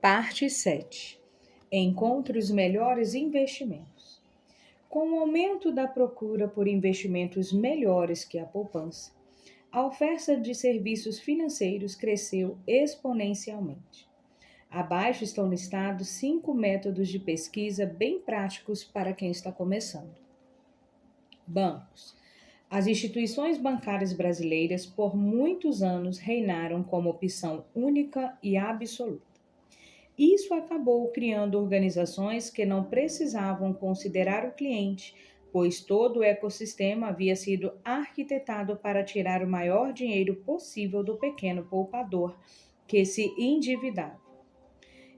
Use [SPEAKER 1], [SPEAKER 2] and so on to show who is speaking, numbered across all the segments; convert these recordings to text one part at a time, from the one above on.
[SPEAKER 1] Parte 7. Encontre os melhores investimentos. Com o aumento da procura por investimentos melhores que a poupança, a oferta de serviços financeiros cresceu exponencialmente. Abaixo estão listados 5 métodos de pesquisa bem práticos para quem está começando. Bancos. As instituições bancárias brasileiras por muitos anos reinaram como opção única e absoluta. Isso acabou criando organizações que não precisavam considerar o cliente, pois todo o ecossistema havia sido arquitetado para tirar o maior dinheiro possível do pequeno poupador que se endividava.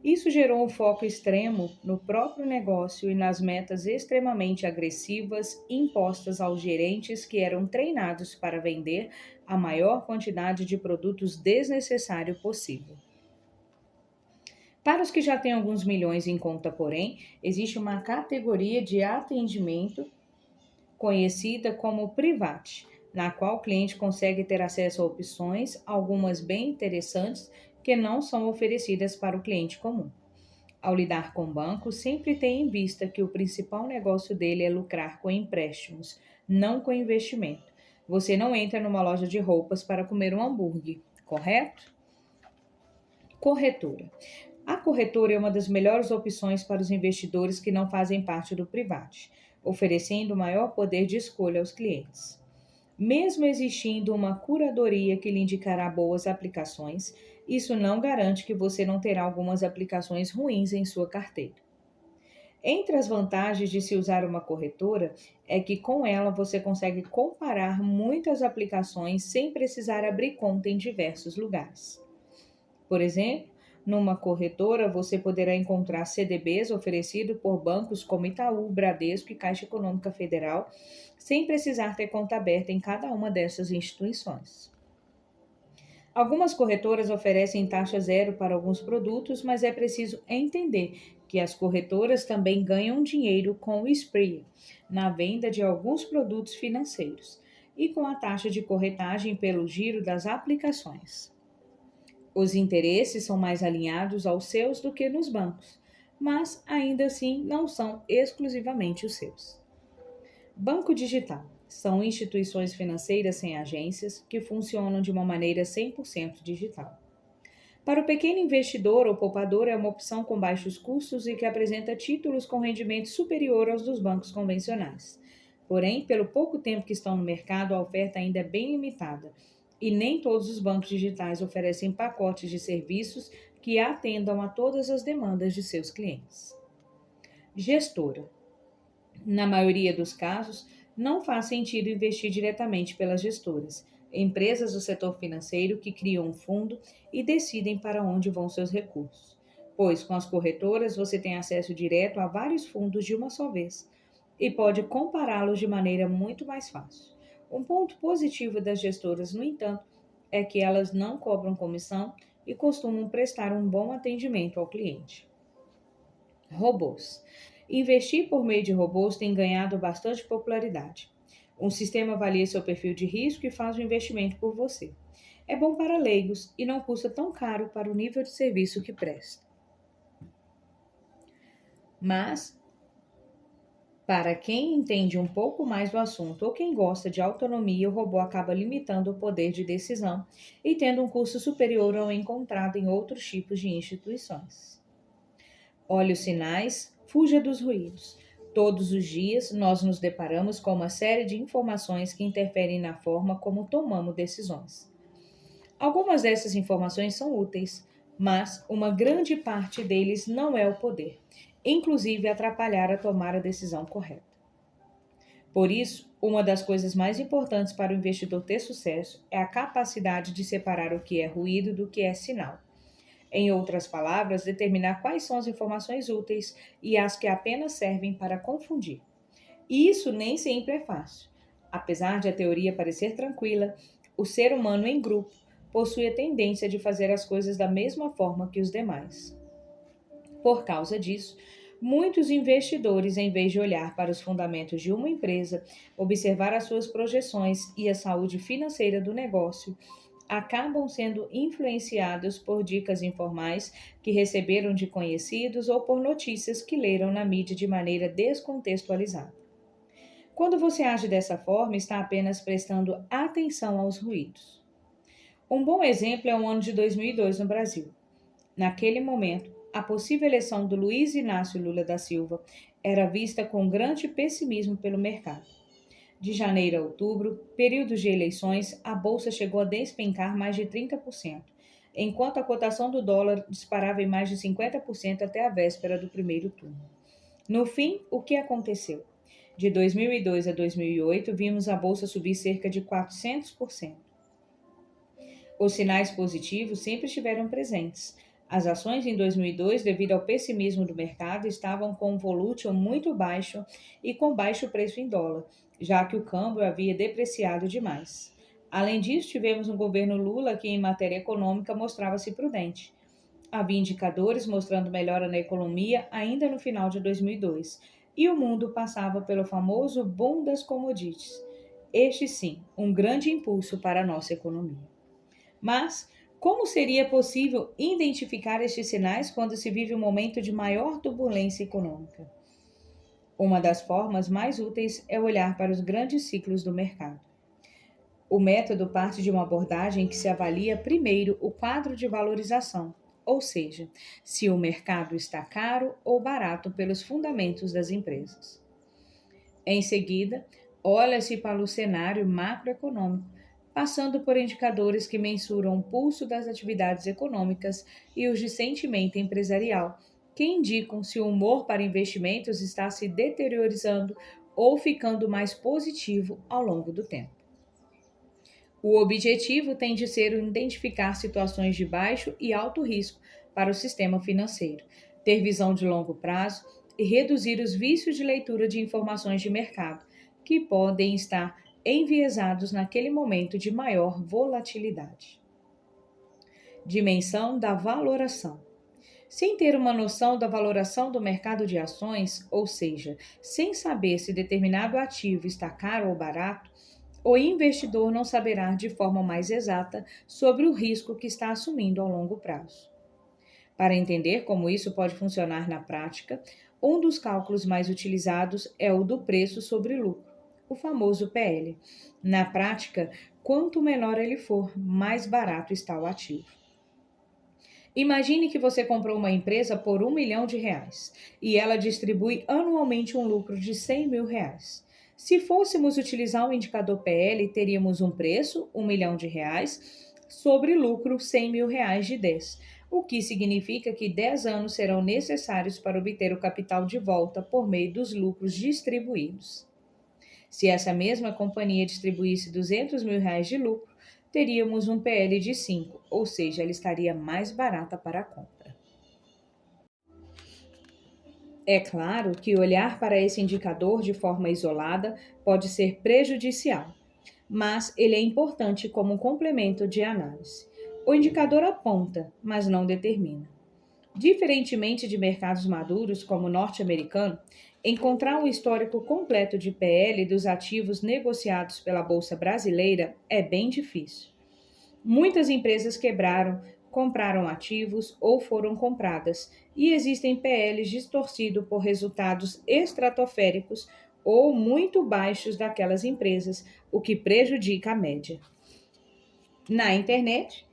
[SPEAKER 1] Isso gerou um foco extremo no próprio negócio e nas metas extremamente agressivas impostas aos gerentes que eram treinados para vender a maior quantidade de produtos desnecessário possível. Para os que já têm alguns milhões em conta, porém, existe uma categoria de atendimento conhecida como private, na qual o cliente consegue ter acesso a opções, algumas bem interessantes, que não são oferecidas para o cliente comum. Ao lidar com bancos, sempre tenha em vista que o principal negócio dele é lucrar com empréstimos, não com investimento. Você não entra numa loja de roupas para comer um hambúrguer, correto? Corretora. A corretora é uma das melhores opções para os investidores que não fazem parte do private, oferecendo maior poder de escolha aos clientes. Mesmo existindo uma curadoria que lhe indicará boas aplicações, isso não garante que você não terá algumas aplicações ruins em sua carteira. Entre as vantagens de se usar uma corretora é que com ela você consegue comparar muitas aplicações sem precisar abrir conta em diversos lugares. Por exemplo, numa corretora, você poderá encontrar CDBs oferecidos por bancos como Itaú, Bradesco e Caixa Econômica Federal, sem precisar ter conta aberta em cada uma dessas instituições. Algumas corretoras oferecem taxa zero para alguns produtos, mas é preciso entender que as corretoras também ganham dinheiro com o spread na venda de alguns produtos financeiros e com a taxa de corretagem pelo giro das aplicações. Os interesses são mais alinhados aos seus do que nos bancos, mas ainda assim não são exclusivamente os seus. Banco digital. São instituições financeiras sem agências que funcionam de uma maneira 100% digital. Para o pequeno investidor ou poupador é uma opção com baixos custos e que apresenta títulos com rendimento superior aos dos bancos convencionais. Porém, pelo pouco tempo que estão no mercado, a oferta ainda é bem limitada e nem todos os bancos digitais oferecem pacotes de serviços que atendam a todas as demandas de seus clientes. Gestora. Na maioria dos casos, não faz sentido investir diretamente pelas gestoras, empresas do setor financeiro que criam um fundo e decidem para onde vão seus recursos, pois com as corretoras você tem acesso direto a vários fundos de uma só vez e pode compará-los de maneira muito mais fácil. Um ponto positivo das gestoras, no entanto, é que elas não cobram comissão e costumam prestar um bom atendimento ao cliente. Robôs. Investir por meio de robôs tem ganhado bastante popularidade. Um sistema avalia seu perfil de risco e faz o investimento por você. É bom para leigos e não custa tão caro para o nível de serviço que presta. Mas, para quem entende um pouco mais do assunto ou quem gosta de autonomia, o robô acaba limitando o poder de decisão e tendo um custo superior ao encontrado em outros tipos de instituições. Olhe os sinais, fuja dos ruídos. Todos os dias nós nos deparamos com uma série de informações que interferem na forma como tomamos decisões. Algumas dessas informações são úteis, mas uma grande parte deles não é o poder, inclusive atrapalhar a tomar a decisão correta. Por isso, uma das coisas mais importantes para o investidor ter sucesso é a capacidade de separar o que é ruído do que é sinal. Em outras palavras, determinar quais são as informações úteis e as que apenas servem para confundir. E isso nem sempre é fácil. Apesar de a teoria parecer tranquila, o ser humano em grupo possui a tendência de fazer as coisas da mesma forma que os demais. Por causa disso, muitos investidores, em vez de olhar para os fundamentos de uma empresa, observar as suas projeções e a saúde financeira do negócio, acabam sendo influenciados por dicas informais que receberam de conhecidos ou por notícias que leram na mídia de maneira descontextualizada. Quando você age dessa forma, está apenas prestando atenção aos ruídos. Um bom exemplo é o ano de 2002 no Brasil. Naquele momento, a possível eleição do Luiz Inácio Lula da Silva era vista com grande pessimismo pelo mercado. De janeiro a outubro, períodos de eleições, a bolsa chegou a despencar mais de 30%, enquanto a cotação do dólar disparava em mais de 50% até a véspera do primeiro turno. No fim, o que aconteceu? De 2002 a 2008, vimos a bolsa subir cerca de 400%. Os sinais positivos sempre estiveram presentes. As ações em 2002, devido ao pessimismo do mercado, estavam com um volátil muito baixo e com baixo preço em dólar, já que o câmbio havia depreciado demais. Além disso, tivemos um governo Lula que, em matéria econômica, mostrava-se prudente. Havia indicadores mostrando melhora na economia ainda no final de 2002, e o mundo passava pelo famoso boom das commodities. Este sim, um grande impulso para a nossa economia. Mas como seria possível identificar estes sinais quando se vive um momento de maior turbulência econômica? Uma das formas mais úteis é olhar para os grandes ciclos do mercado. O método parte de uma abordagem em que se avalia primeiro o quadro de valorização, ou seja, se o mercado está caro ou barato pelos fundamentos das empresas. Em seguida, olha-se para o cenário macroeconômico, passando por indicadores que mensuram o pulso das atividades econômicas e os de sentimento empresarial, que indicam se o humor para investimentos está se deteriorando ou ficando mais positivo ao longo do tempo. O objetivo tem de ser identificar situações de baixo e alto risco para o sistema financeiro, ter visão de longo prazo e reduzir os vícios de leitura de informações de mercado, que podem estar enviesados naquele momento de maior volatilidade. Dimensão da valoração. Sem ter uma noção da valoração do mercado de ações, ou seja, sem saber se determinado ativo está caro ou barato, o investidor não saberá de forma mais exata sobre o risco que está assumindo ao longo prazo. Para entender como isso pode funcionar na prática, um dos cálculos mais utilizados é o do preço sobre lucro, o famoso PL. Na prática, quanto menor ele for, mais barato está o ativo. Imagine que você comprou uma empresa por R$1 milhão e ela distribui anualmente um lucro de R$100 mil. Se fôssemos utilizar o indicador PL, teríamos um preço, R$1 milhão, sobre lucro R$100 mil de 10, o que significa que 10 anos serão necessários para obter o capital de volta por meio dos lucros distribuídos. Se essa mesma companhia distribuísse R$200 mil de lucro, teríamos um PL de 5, ou seja, ela estaria mais barata para a compra. É claro que olhar para esse indicador de forma isolada pode ser prejudicial, mas ele é importante como um complemento de análise. O indicador aponta, mas não determina. Diferentemente de mercados maduros como o norte-americano, encontrar um histórico completo de PL dos ativos negociados pela Bolsa Brasileira é bem difícil. Muitas empresas quebraram, compraram ativos ou foram compradas, e existem PLs distorcidos por resultados estratosféricos ou muito baixos daquelas empresas, o que prejudica a média. Na internet,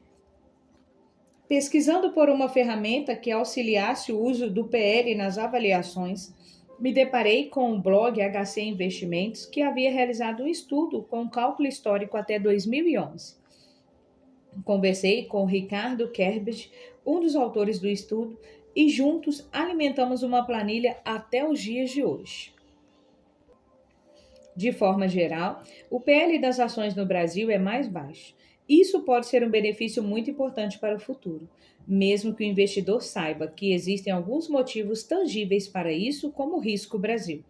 [SPEAKER 1] pesquisando por uma ferramenta que auxiliasse o uso do PL nas avaliações, me deparei com o blog HC Investimentos, que havia realizado um estudo com cálculo histórico até 2011. Conversei com Ricardo Kerbet, um dos autores do estudo, e juntos alimentamos uma planilha até os dias de hoje. De forma geral, o PL das ações no Brasil é mais baixo. Isso pode ser um benefício muito importante para o futuro, mesmo que o investidor saiba que existem alguns motivos tangíveis para isso, como o risco Brasil.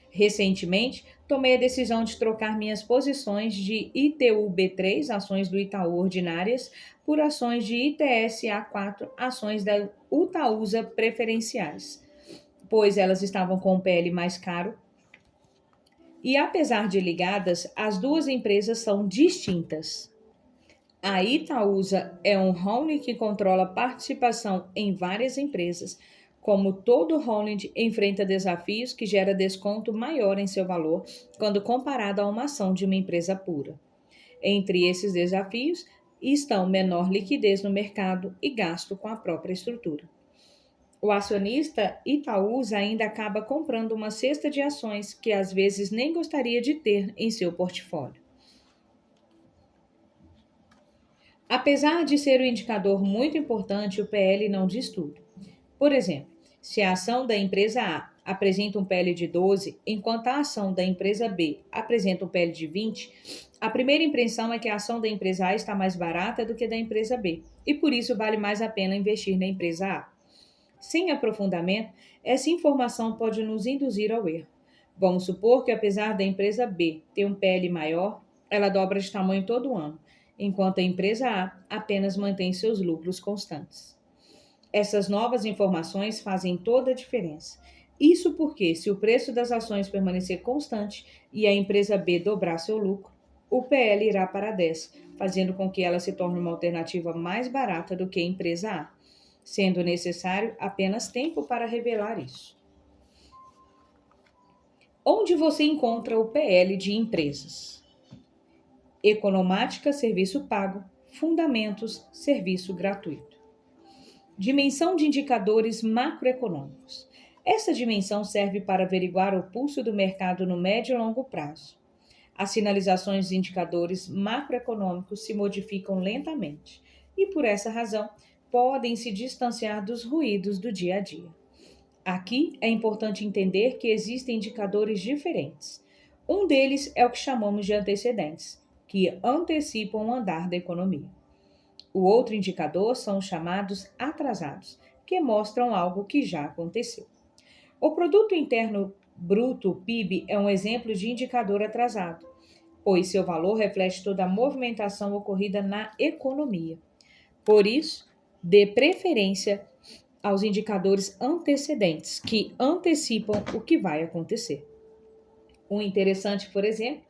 [SPEAKER 1] Recentemente, tomei a decisão de trocar minhas posições de ITU-B3, ações do Itaú ordinárias, por ações de ITS-A4, ações da Itaúsa preferenciais, pois elas estavam com um PL mais caro. E apesar de ligadas, as duas empresas são distintas. A Itaúsa é um holding que controla participação em várias empresas. Como todo holding, enfrenta desafios que geram desconto maior em seu valor quando comparado a uma ação de uma empresa pura. Entre esses desafios estão menor liquidez no mercado e gasto com a própria estrutura. O acionista Itaúsa ainda acaba comprando uma cesta de ações que às vezes nem gostaria de ter em seu portfólio. Apesar de ser um indicador muito importante, o PL não diz tudo. Por exemplo, se a ação da empresa A apresenta um PL de 12, enquanto a ação da empresa B apresenta um PL de 20, a primeira impressão é que a ação da empresa A está mais barata do que a da empresa B, e por isso vale mais a pena investir na empresa A. Sem aprofundamento, essa informação pode nos induzir ao erro. Vamos supor que, apesar da empresa B ter um PL maior, ela dobra de tamanho todo ano, enquanto a empresa A apenas mantém seus lucros constantes. Essas novas informações fazem toda a diferença. Isso porque, se o preço das ações permanecer constante e a empresa B dobrar seu lucro, o PL irá para 10, fazendo com que ela se torne uma alternativa mais barata do que a empresa A, sendo necessário apenas tempo para revelar isso. Onde você encontra o PL de empresas? Economática, serviço pago. Fundamentos, serviço gratuito. Dimensão de indicadores macroeconômicos. Essa dimensão serve para averiguar o pulso do mercado no médio e longo prazo. As sinalizações de indicadores macroeconômicos se modificam lentamente e, por essa razão, podem se distanciar dos ruídos do dia a dia. Aqui é importante entender que existem indicadores diferentes. Um deles é o que chamamos de antecedentes, que antecipam o andar da economia. O outro indicador são os chamados atrasados, que mostram algo que já aconteceu. O Produto Interno Bruto, o PIB, é um exemplo de indicador atrasado, pois seu valor reflete toda a movimentação ocorrida na economia. Por isso, dê preferência aos indicadores antecedentes, que antecipam o que vai acontecer. Um interessante, por exemplo,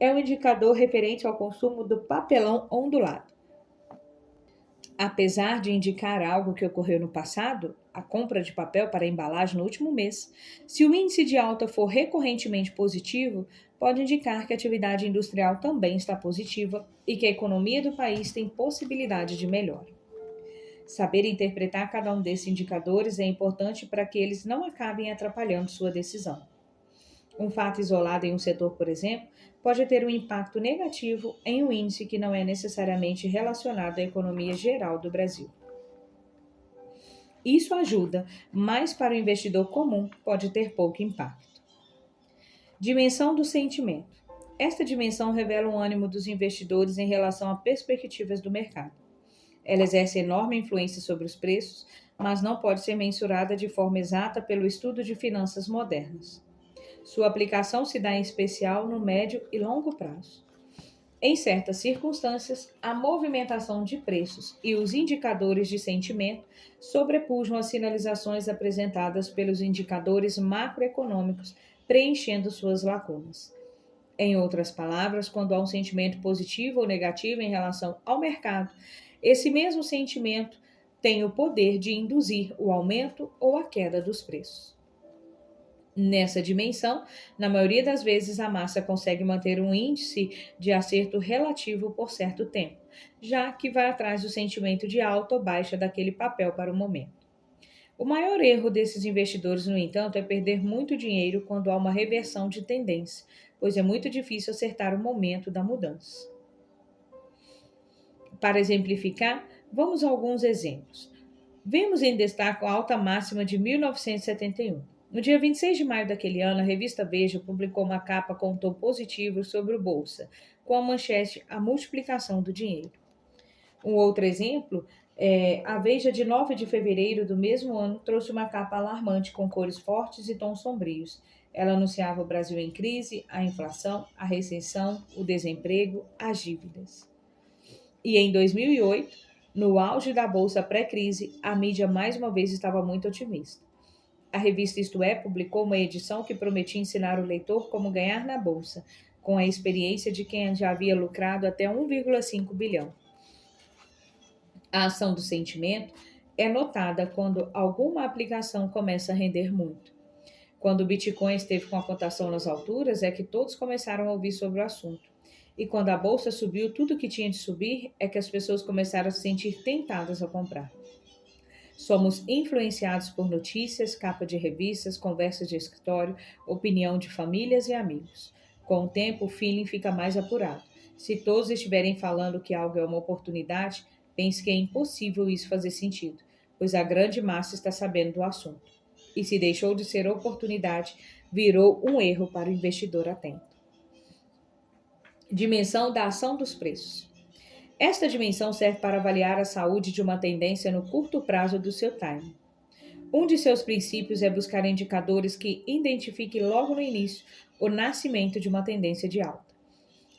[SPEAKER 1] é o indicador referente ao consumo do papelão ondulado. Apesar de indicar algo que ocorreu no passado, a compra de papel para embalagem no último mês, se o índice de alta for recorrentemente positivo, pode indicar que a atividade industrial também está positiva e que a economia do país tem possibilidade de melhora. Saber interpretar cada um desses indicadores é importante para que eles não acabem atrapalhando sua decisão. Um fato isolado em um setor, por exemplo, pode ter um impacto negativo em um índice que não é necessariamente relacionado à economia geral do Brasil. Isso ajuda, mas para o investidor comum pode ter pouco impacto. Dimensão do sentimento. Esta dimensão revela o ânimo dos investidores em relação a perspectivas do mercado. Ela exerce enorme influência sobre os preços, mas não pode ser mensurada de forma exata pelo estudo de finanças modernas. Sua aplicação se dá em especial no médio e longo prazo. Em certas circunstâncias, a movimentação de preços e os indicadores de sentimento sobrepujam as sinalizações apresentadas pelos indicadores macroeconômicos, preenchendo suas lacunas. Em outras palavras, quando há um sentimento positivo ou negativo em relação ao mercado, esse mesmo sentimento tem o poder de induzir o aumento ou a queda dos preços. Nessa dimensão, na maioria das vezes, a massa consegue manter um índice de acerto relativo por certo tempo, já que vai atrás do sentimento de alta ou baixa daquele papel para o momento. O maior erro desses investidores, no entanto, é perder muito dinheiro quando há uma reversão de tendência, pois é muito difícil acertar o momento da mudança. Para exemplificar, vamos a alguns exemplos. Vemos em destaque a alta máxima de 1971. No dia 26 de maio daquele ano, a revista Veja publicou uma capa com um tom positivo sobre o Bolsa, com a manchete A Multiplicação do Dinheiro. Um outro exemplo é a Veja de 9 de fevereiro do mesmo ano trouxe uma capa alarmante com cores fortes e tons sombrios. Ela anunciava o Brasil em crise, a inflação, a recessão, o desemprego, as dívidas. E em 2008, no auge da bolsa pré-crise, a mídia mais uma vez estava muito otimista. A revista Isto É publicou uma edição que prometia ensinar o leitor como ganhar na bolsa, com a experiência de quem já havia lucrado até 1,5 bilhão. A ação do sentimento é notada quando alguma aplicação começa a render muito. Quando o Bitcoin esteve com a cotação nas alturas, é que todos começaram a ouvir sobre o assunto. E quando a bolsa subiu tudo que tinha de subir, é que as pessoas começaram a se sentir tentadas a comprar. Somos influenciados por notícias, capa de revistas, conversas de escritório, opinião de famílias e amigos. Com o tempo, o feeling fica mais apurado. Se todos estiverem falando que algo é uma oportunidade, pense que é impossível isso fazer sentido, pois a grande massa está sabendo do assunto. E se deixou de ser oportunidade, virou um erro para o investidor atento. Dimensão da ação dos preços. Esta dimensão serve para avaliar a saúde de uma tendência no curto prazo do seu time. Um de seus princípios é buscar indicadores que identifiquem logo no início o nascimento de uma tendência de alta.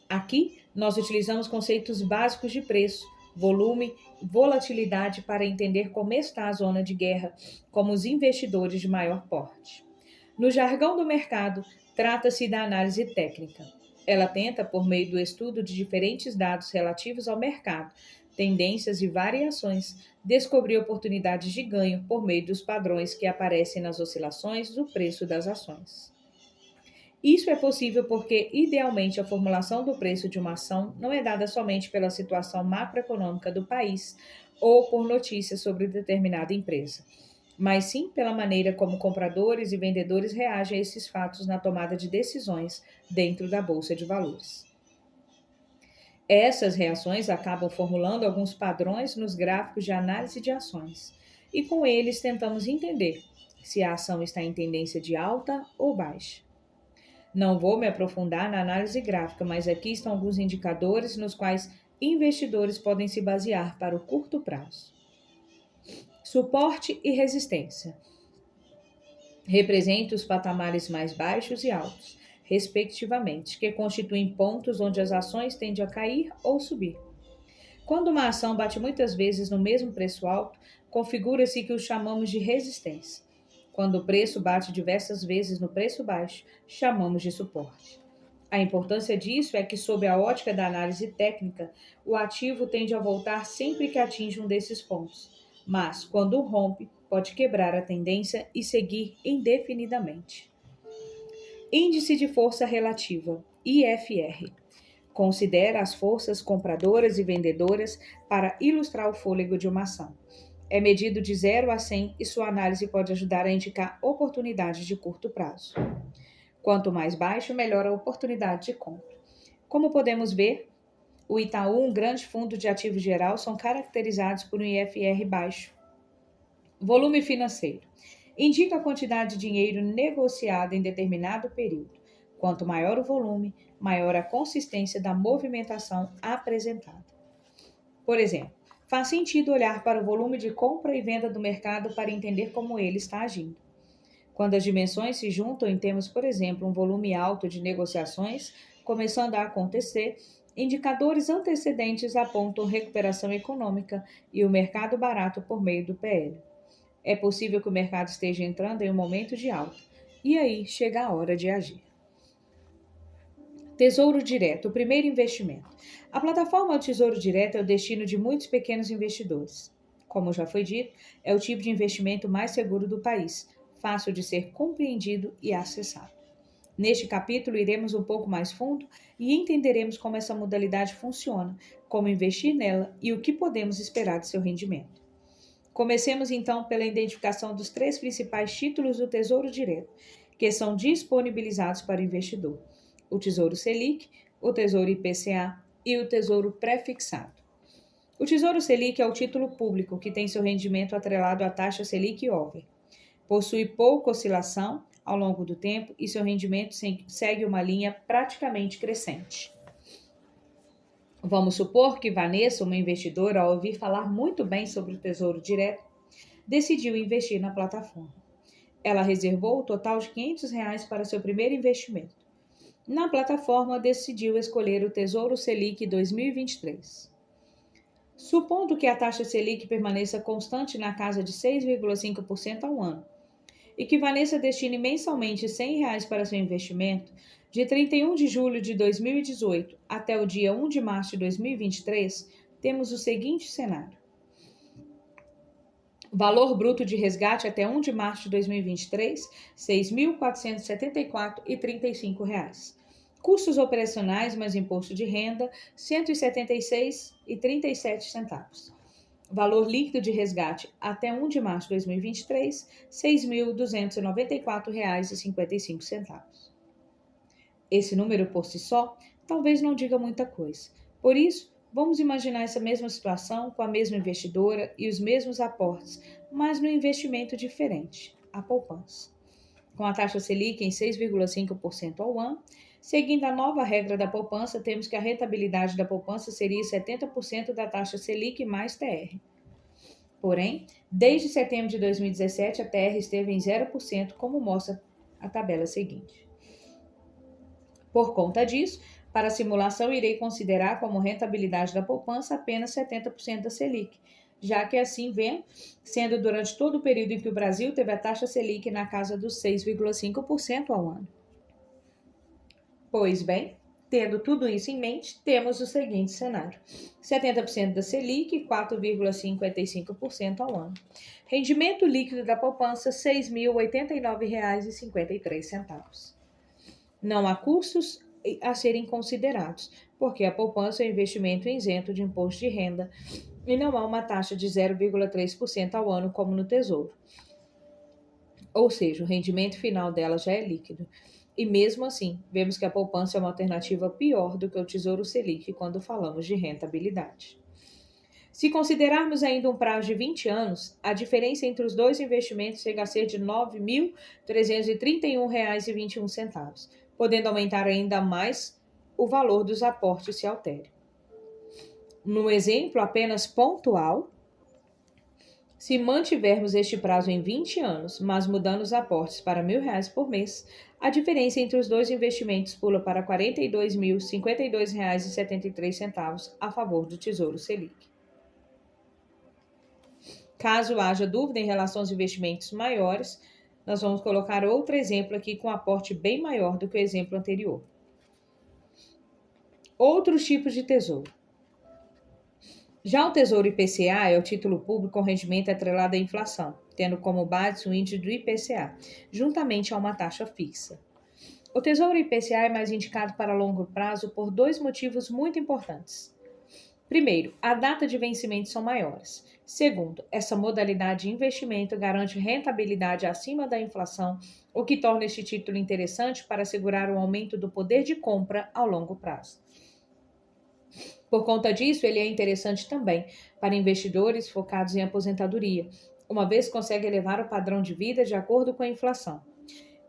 [SPEAKER 1] Aqui, nós utilizamos conceitos básicos de preço, volume, volatilidade para entender como está a zona de guerra, como os investidores de maior porte. No jargão do mercado, trata-se da análise técnica. Ela tenta, por meio do estudo de diferentes dados relativos ao mercado, tendências e variações, descobrir oportunidades de ganho por meio dos padrões que aparecem nas oscilações do preço das ações. Isso é possível porque, idealmente, a formulação do preço de uma ação não é dada somente pela situação macroeconômica do país ou por notícias sobre determinada empresa, mas sim pela maneira como compradores e vendedores reagem a esses fatos na tomada de decisões dentro da bolsa de valores. Essas reações acabam formulando alguns padrões nos gráficos de análise de ações, e com eles tentamos entender se a ação está em tendência de alta ou baixa. Não vou me aprofundar na análise gráfica, mas aqui estão alguns indicadores nos quais investidores podem se basear para o curto prazo. Suporte e resistência. Representa os patamares mais baixos e altos, respectivamente, que constituem pontos onde as ações tendem a cair ou subir. Quando uma ação bate muitas vezes no mesmo preço alto, configura-se que o chamamos de resistência. Quando o preço bate diversas vezes no preço baixo, chamamos de suporte. A importância disso é que, sob a ótica da análise técnica, o ativo tende a voltar sempre que atinge um desses pontos, mas, quando rompe, pode quebrar a tendência e seguir indefinidamente. Índice de Força Relativa, IFR. Considera as forças compradoras e vendedoras para ilustrar o fôlego de uma ação. É medido de 0 a 100 e sua análise pode ajudar a indicar oportunidades de curto prazo. Quanto mais baixo, melhor a oportunidade de compra. Como podemos ver, o Itaú, um grande fundo de ativo geral, são caracterizados por um IFR baixo. Volume financeiro. Indica a quantidade de dinheiro negociado em determinado período. Quanto maior o volume, maior a consistência da movimentação apresentada. Por exemplo, faz sentido olhar para o volume de compra e venda do mercado para entender como ele está agindo. Quando as dimensões se juntam e temos, por exemplo, um volume alto de negociações começando a acontecer, indicadores antecedentes apontam recuperação econômica e o mercado barato por meio do PL. É possível que o mercado esteja entrando em um momento de alta, e aí chega a hora de agir. Tesouro Direto, o primeiro investimento. A plataforma do Tesouro Direto é o destino de muitos pequenos investidores. Como já foi dito, é o tipo de investimento mais seguro do país, fácil de ser compreendido e acessado. Neste capítulo, iremos um pouco mais fundo e entenderemos como essa modalidade funciona, como investir nela e o que podemos esperar de seu rendimento. Comecemos então pela identificação dos 3 principais títulos do Tesouro Direto, que são disponibilizados para o investidor: o Tesouro Selic, o Tesouro IPCA e o Tesouro Prefixado. O Tesouro Selic é o título público que tem seu rendimento atrelado à taxa Selic over. Possui pouca oscilação ao longo do tempo e seu rendimento segue uma linha praticamente crescente. Vamos supor que Vanessa, uma investidora, ao ouvir falar muito bem sobre o Tesouro Direto, decidiu investir na plataforma. Ela reservou o total de R$500 para seu primeiro investimento. Na plataforma, decidiu escolher o Tesouro Selic 2023. Supondo que a taxa Selic permaneça constante na casa de 6,5% ao ano e que Vanessa destine mensalmente R$100 para seu investimento, de 31 de julho de 2018 até o dia 1 de março de 2023, temos o seguinte cenário. Valor bruto de resgate até 1 de março de 2023, R$ 6.474,35. Custos operacionais mais imposto de renda, R$ 176,37. Valor líquido de resgate até 1 de março de 2023, R$ 6.294,55. Esse número por si só talvez não diga muita coisa. Por isso, vamos imaginar essa mesma situação com a mesma investidora e os mesmos aportes, mas no investimento diferente, a poupança. Com a taxa Selic em 6,5% ao ano, seguindo a nova regra da poupança, temos que a rentabilidade da poupança seria 70% da taxa Selic mais TR. Porém, desde setembro de 2017, a TR esteve em 0%, como mostra a tabela seguinte. Por conta disso, para a simulação, irei considerar como rentabilidade da poupança apenas 70% da Selic, já que assim vem sendo durante todo o período em que o Brasil teve a taxa Selic na casa dos 6,5% ao ano. Pois bem, tendo tudo isso em mente, temos o seguinte cenário: 70% da Selic, 4,55% ao ano. Rendimento líquido da poupança, R$ 6.089,53. Não há custos a serem considerados, porque a poupança é um investimento isento de imposto de renda e não há uma taxa de 0,3% ao ano como no Tesouro. Ou seja, o rendimento final dela já é líquido. E mesmo assim, vemos que a poupança é uma alternativa pior do que o Tesouro Selic quando falamos de rentabilidade. Se considerarmos ainda um prazo de 20 anos, a diferença entre os dois investimentos chega a ser de R$ 9.331,21, podendo aumentar ainda mais o valor dos aportes se altere. No exemplo apenas pontual, se mantivermos este prazo em 20 anos, mas mudando os aportes para R$ 1.000 por mês, a diferença entre os dois investimentos pula para R$ 42.052,73 a favor do Tesouro Selic. Caso haja dúvida em relação aos investimentos maiores, nós vamos colocar outro exemplo aqui com aporte bem maior do que o exemplo anterior. Outros tipos de tesouro. Já o Tesouro IPCA é o título público com rendimento atrelado à inflação, tendo como base o índice do IPCA, juntamente a uma taxa fixa. O Tesouro IPCA é mais indicado para longo prazo por dois motivos muito importantes. Primeiro, a data de vencimento são maiores. Segundo, essa modalidade de investimento garante rentabilidade acima da inflação, o que torna este título interessante para assegurar o aumento do poder de compra ao longo prazo. Por conta disso, ele é interessante também para investidores focados em aposentadoria, uma vez que consegue elevar o padrão de vida de acordo com a inflação.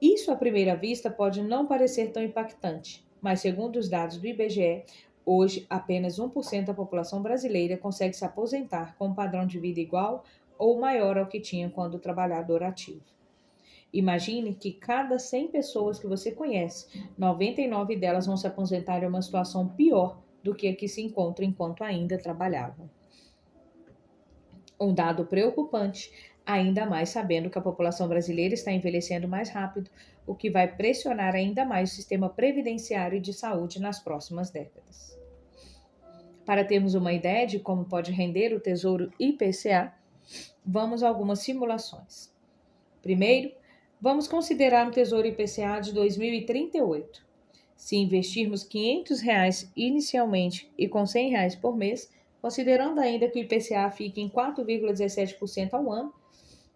[SPEAKER 1] Isso, à primeira vista, pode não parecer tão impactante, mas segundo os dados do IBGE, hoje apenas 1% da população brasileira consegue se aposentar com um padrão de vida igual ou maior ao que tinha quando trabalhador ativo. Imagine que cada 100 pessoas que você conhece, 99 delas vão se aposentar em uma situação pior do que a que se encontra enquanto ainda trabalhavam. Um dado preocupante, ainda mais sabendo que a população brasileira está envelhecendo mais rápido, o que vai pressionar ainda mais o sistema previdenciário e de saúde nas próximas décadas. Para termos uma ideia de como pode render o Tesouro IPCA, vamos a algumas simulações. Primeiro, vamos considerar um Tesouro IPCA de 2038. Se investirmos R$ 500 inicialmente e com R$ 100 por mês, considerando ainda que o IPCA fique em 4,17% ao ano,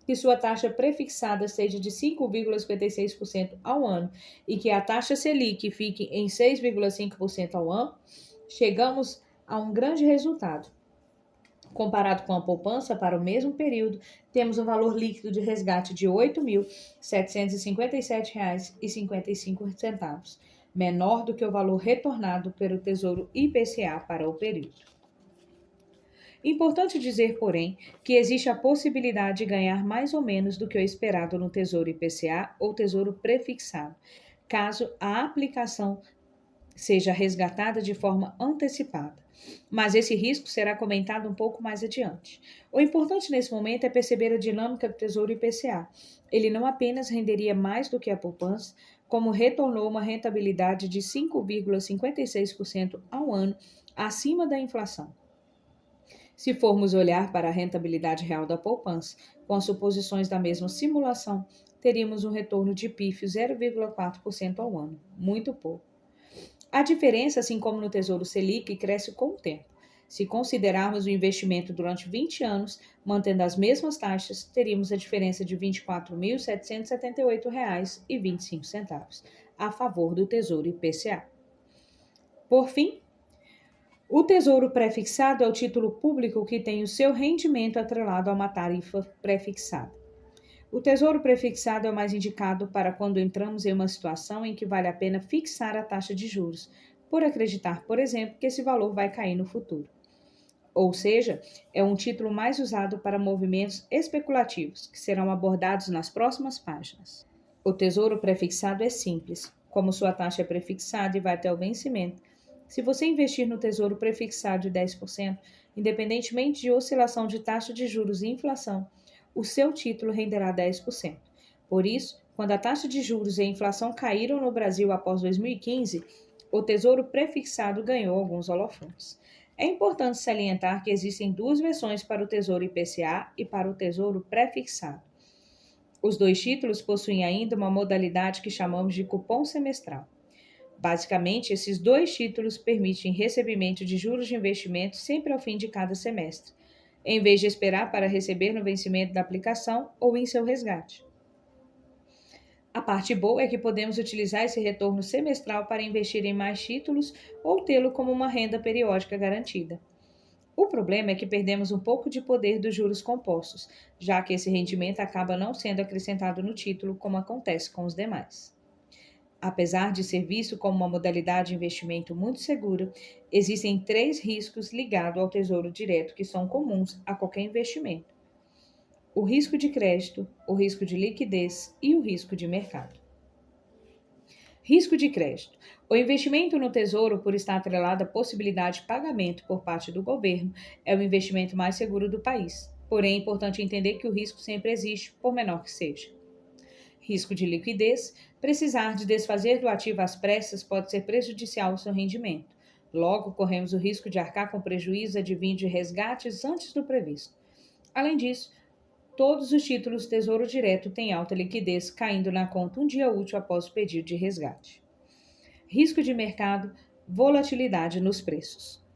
[SPEAKER 1] que sua taxa prefixada seja de 5,56% ao ano e que a taxa Selic fique em 6,5% ao ano, chegamos a um grande resultado. Comparado com a poupança para o mesmo período, temos um valor líquido de resgate de R$ 8.757,55, menor do que o valor retornado pelo Tesouro IPCA para o período. Importante dizer, porém, que existe a possibilidade de ganhar mais ou menos do que o esperado no Tesouro IPCA ou Tesouro prefixado, caso a aplicação seja resgatada de forma antecipada. Mas esse risco será comentado um pouco mais adiante. O importante nesse momento é perceber a dinâmica do Tesouro IPCA. Ele não apenas renderia mais do que a poupança, como retornou uma rentabilidade de 5,56% ao ano, acima da inflação. Se formos olhar para a rentabilidade real da poupança, Com as suposições da mesma simulação, teríamos um retorno de pífio 0,4% ao ano, muito pouco. A diferença, assim como no Tesouro Selic, cresce com o tempo. Se considerarmos o investimento durante 20 anos, mantendo as mesmas taxas, teríamos a diferença de R$ 24.778,25 a favor do Tesouro IPCA. Por fim, o Tesouro Prefixado é o título público que tem o seu rendimento atrelado a uma tarifa prefixada. O Tesouro Prefixado é o mais indicado para quando entramos em uma situação em que vale a pena fixar a taxa de juros, por acreditar, por exemplo, que esse valor vai cair no futuro. Ou seja, é um título mais usado para movimentos especulativos, que serão abordados nas próximas páginas. O Tesouro Prefixado é simples. Como sua taxa é prefixada e vai até o vencimento, se você investir no Tesouro Prefixado de 10%, independentemente de oscilação de taxa de juros e inflação, o seu título renderá 10%. Por isso, quando a taxa de juros e a inflação caíram no Brasil após 2015, o Tesouro Prefixado ganhou alguns holofotes. É importante salientar que existem duas versões para o Tesouro IPCA e para o Tesouro Prefixado. Os dois títulos possuem ainda uma modalidade que chamamos de cupom semestral. Basicamente, esses dois títulos permitem recebimento de juros de investimento sempre ao fim de cada semestre, em vez de esperar para receber no vencimento da aplicação ou em seu resgate. A parte boa é que podemos utilizar esse retorno semestral para investir em mais títulos ou tê-lo como uma renda periódica garantida. O problema é que perdemos um pouco de poder dos juros compostos, já que esse rendimento acaba não sendo acrescentado no título como acontece com os demais. Apesar de ser visto como uma modalidade de investimento muito segura, existem 3 riscos ligados ao Tesouro Direto que são comuns a qualquer investimento: o risco de crédito, o risco de liquidez e o risco de mercado. Risco de crédito. O investimento no Tesouro, por estar atrelado à possibilidade de pagamento por parte do governo, é o investimento mais seguro do país. Porém, é importante entender que o risco sempre existe, por menor que seja. Risco de liquidez. Precisar de desfazer do ativo às pressas pode ser prejudicial ao seu rendimento. Logo, corremos o risco de arcar com prejuízo advindo de resgates antes do previsto. Além disso, todos os títulos Tesouro Direto têm alta liquidez, caindo na conta um dia útil após o pedido de resgate. Risco de mercado, volatilidade nos preços.